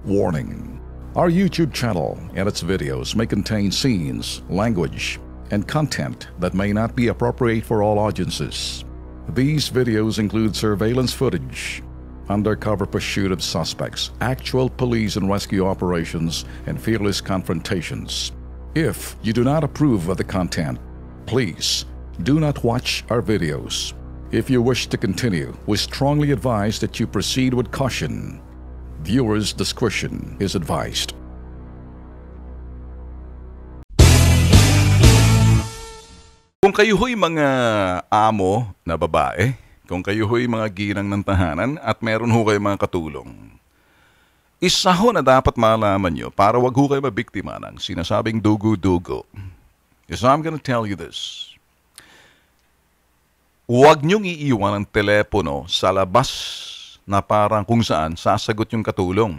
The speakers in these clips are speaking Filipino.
Warning: our YouTube channel and its videos may contain scenes, language, and content that may not be appropriate for all audiences. These videos include surveillance footage, undercover pursuit of suspects, actual police and rescue operations, and fearless confrontations. If you do not approve of the content, please do not watch our videos. If you wish to continue, we strongly advise that you proceed with caution. Viewers' discretion is advised. Kung kayo ho'y mga amo na babae, kung kayo ho'y mga ginang ng tahanan at meron ho kayo mga katulong, isa ho na dapat malaman nyo para wag ho kayo mabiktima ng sinasabing dugo-dugo. So I'm gonna tell you this. Huwag nyong iiwan ang telepono sa labas na parang kung saan sasagot yung katulong.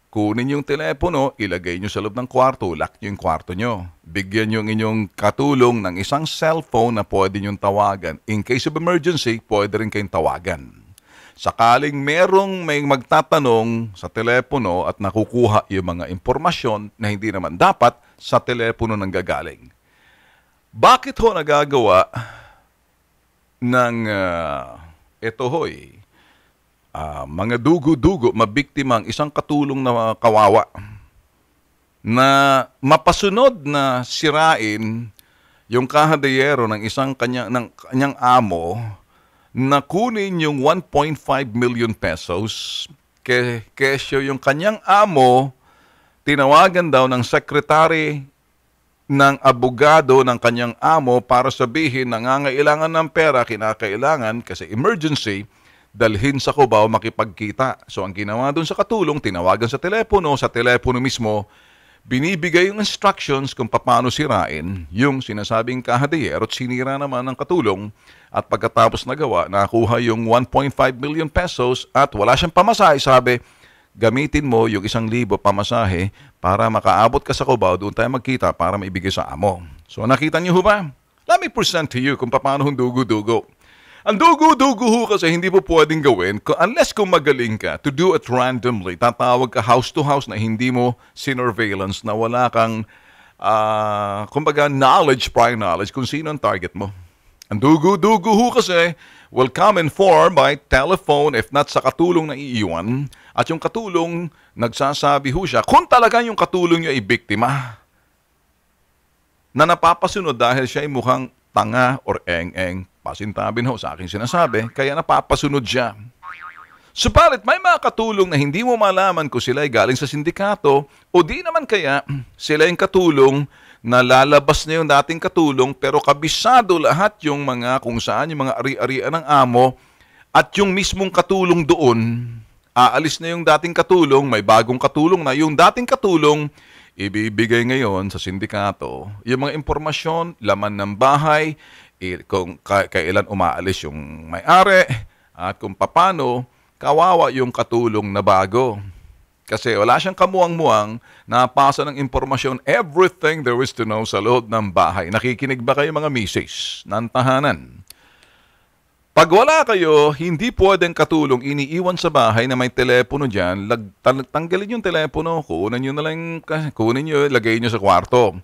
Kunin yung telepono, ilagay nyo sa loob ng kwarto, lock nyo yung kwarto nyo. Bigyan nyo inyong katulong ng isang cellphone na pwede nyong tawagan. In case of emergency, pwede rin kayong tawagan. Sakaling may magtatanong sa telepono at nakukuha yung mga impormasyon na hindi naman dapat sa telepono nang gagaling. Bakit ho nagagawa ng ito hoy? Mga dugo-dugo, mabiktima ang isang katulong na kawawa na mapasunod na sirain yung kahadayero ng kanyang amo na kunin yung 1.5 million pesos kesyo yung kanyang amo tinawagan daw ng sekretary ng abogado ng kanyang amo para sabihin na nangangailangan ng pera, kinakailangan kasi emergency, dalhin sa Cubao makipagkita. So ang ginawa doon sa katulong, tinawagan sa telepono mismo, binibigay yung instructions kung paano sirain yung sinasabing kahadayero at sinira naman ng katulong at pagkatapos nagawa, nakuha yung 1.5 million pesos at wala siyang pamasahe. Sabi, gamitin mo yung 1,000 pamasahe para makaabot ka sa Cubao, doon tayo magkita para maibigay sa amo. So nakita niyo ba? Let me present to you kung paano yung dugo-dugo. Ang dugo-dugo ho kasi hindi po pwedeng gawin unless kung magaling ka to do it randomly. Tatawag ka house to house na hindi mo sinurveillance, na wala kang kumbaga prior knowledge kung sino ang target mo. Ang dugo-dugo ho kasi will come in form by telephone, if not sa katulong na iiwan. At yung katulong, nagsasabi ho siya kung talaga yung katulong niya ay biktima na napapasunod dahil siya ay mukhang tanga or eng-eng. Pasintabin ho sa aking sinasabi, kaya napapasunod siya. Subalit may mga katulong na hindi mo malaman kung sila ay galing sa sindikato o di naman kaya sila yung katulong na lalabas na yung dating katulong pero kabisado lahat yung mga kung saan yung mga ari-arian ng amo at yung mismong katulong doon, aalis na yung dating katulong, may bagong katulong na yung dating katulong, ibibigay ngayon sa sindikato yung mga impormasyon, laman ng bahay, kung kailan umaalis yung may-ari at kung paano kawawa yung katulong na bago. Kasi wala siyang kamuang-muang napasa ng impormasyon, everything there is to know sa loob ng bahay. Nakikinig ba kayo mga misis ng tahanan? Pag wala kayo, hindi pwedeng katulong iniiwan sa bahay na may telepono dyan, tanggalin yung telepono, kunin nyo, lagay nyo sa kwarto.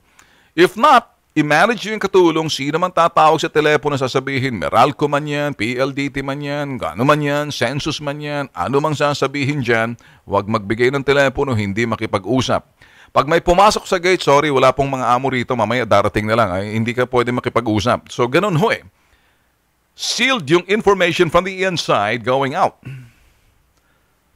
If not, i-manage yung katulong, sino man tatawag sa telepono sasabihin, Meralco man yan, PLDT man yan, gano man yan, census man yan, ano mang sasabihin dyan, huwag magbigay ng telepono, hindi makipag-usap. Pag may pumasok sa gate, sorry, wala pong mga amo rito, mamaya darating na lang, hindi ka pwede makipag-usap. So ganun ho eh. Sealed yung information from the inside going out.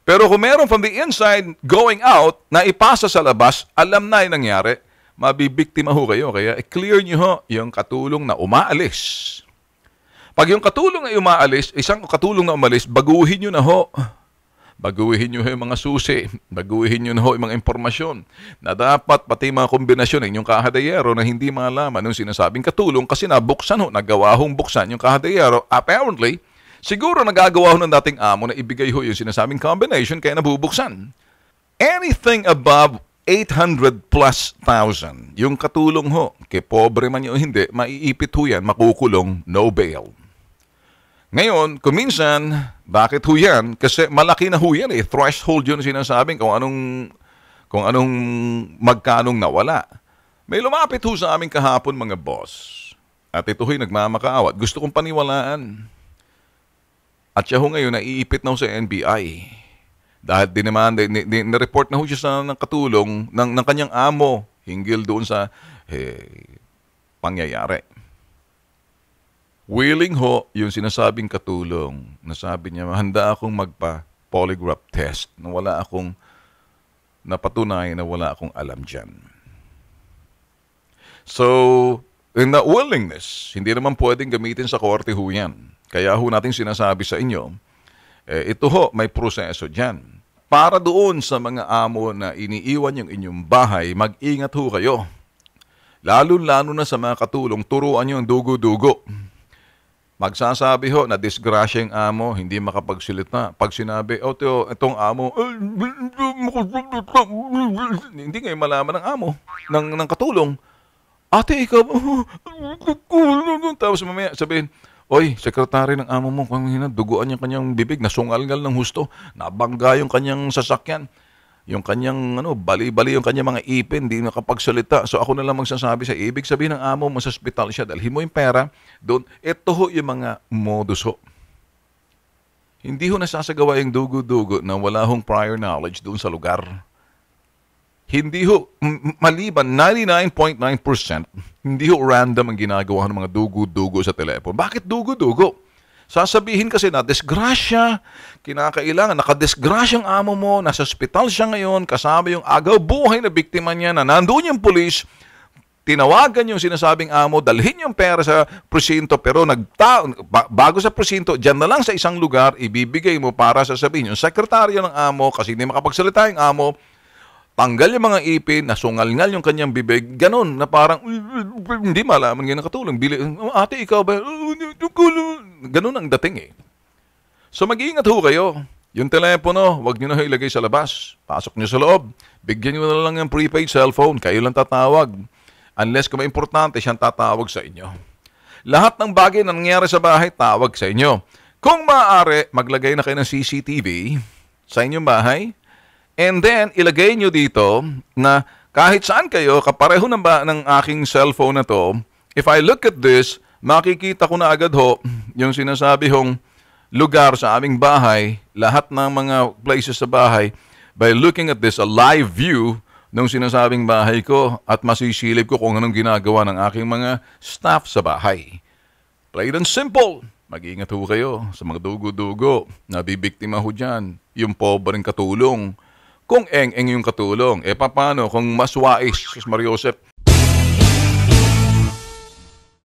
Pero kung meron from the inside going out na ipasa sa labas, alam na yung nangyari, mabibiktima ho kayo. Kaya i-clear nyo ho yung katulong na umaalis. Pag yung katulong ay umaalis, isang katulong na umalis, baguhin nyo na ho. Baguhin nyo yung mga susi. Baguhin nyo na ho yung mga impormasyon na dapat pati mga kombinasyon ng yung kahadayero na hindi malaman yung sinasabing katulong kasi nabuksan ho, nagawa hong buksan yung kahadayero. Apparently, siguro nagagawa ho ng dating amo na ibigay ho yung sinasabing combination kaya nabubuksan. Anything above 800 plus thousand, yung katulong ho, kay pobre man yun o hindi, maiipit ho yan, makukulong, no bail. Ngayon, kung minsan, bakit ho yan? Kasi malaki na ho yan eh. Threshold yun sinasabing kung anong magkanong nawala. May lumapit ho sa amin kahapon mga boss. At ito ho'y nagmamakaawa. Gusto kong paniwalaan. At siya ho ngayon naiipit na ho sa NBI. Dahil na-report na ho siya ng katulong ng kanyang amo hinggil doon sa pangyayari. Willing ho yung sinasabing katulong na sabi niya, handa akong magpa-polygraph test na wala akong napatunayan na wala akong alam dyan. So, in the willingness, hindi naman pwedeng gamitin sa korte ho yan. Kaya ho natin sinasabi sa inyo, ito ho, may proseso dyan. Para doon sa mga amo na iniiwan yung inyong bahay, mag-ingat ho kayo. Lalo-lalo na sa mga katulong, turuan nyo ang dugo-dugo. Magsasabi ho na disgrasya yung amo, hindi makapagsalita. Pag sinabi, itong amo, hindi ngayon malaman ng amo, ng katulong. Ate, ikaw, tapos mamaya sabihin, oy, sekretary ng amo mo, duguan yung kanyang bibig, nasungalngal ng husto, nabangga yung kanyang sasakyan. Yung kanyang, bali-bali yung kanyang mga ipin, hindi nakapagsalita. So ako na lang magsasabi sa ibig sabihin ng amo mo sa ospital siya, dalhin mo yung pera, doon, ito ho yung mga modus ho. Hindi ho nasasagawa yung dugo-dugo na wala hong prior knowledge doon sa lugar. Hindi ho, maliban 99.9%, hindi ho random ang ginagawa ng mga dugo-dugo sa telepono. Bakit dugo-dugo? Sasabihin kasi na disgrasya, kinakailangan, nakadisgrasyang amo mo, nasa ospital siya ngayon, kasama yung agaw buhay na biktima niya na nandoon yung pulis, tinawagan yung sinasabing amo, dalhin yung pera sa presinto, pero bago sa presinto, dyan na lang sa isang lugar, ibibigay mo para sasabihin yung sekretaryo ng amo, kasi hindi makapagsalita yung amo, tanggal yung mga ipin, nasungal-ngal yung kanyang bibig, ganun, na parang, hindi malaman ganyan katulong. Ate, ikaw ba? Ganun ang dating eh. So mag-iingat ho kayo. Yung telepono, huwag nyo na ilagay sa labas. Pasok nyo sa loob. Bigyan nyo na lang ng prepaid cellphone. Kayo lang tatawag. Unless kung may importante, siyang tatawag sa inyo. Lahat ng bagay na nangyari sa bahay, tawag sa inyo. Kung maaari, maglagay na kayo ng CCTV sa inyong bahay. And then, ilagay nyo dito na kahit saan kayo, kapareho ng aking cellphone na to, if I look at this, makikita ko na agad ho yung sinasabi hong lugar sa aming bahay, lahat ng mga places sa bahay, by looking at this, a live view ng sinasabing bahay ko at masisilip ko kung anong ginagawa ng aking mga staff sa bahay. Plain and simple. Mag-iingat ho kayo sa mga dugo-dugo. Nabibiktima ho dyan. Yung pobreng katulong. Kung eng-eng yung katulong, paano kung mas wais, Sus Mariosep,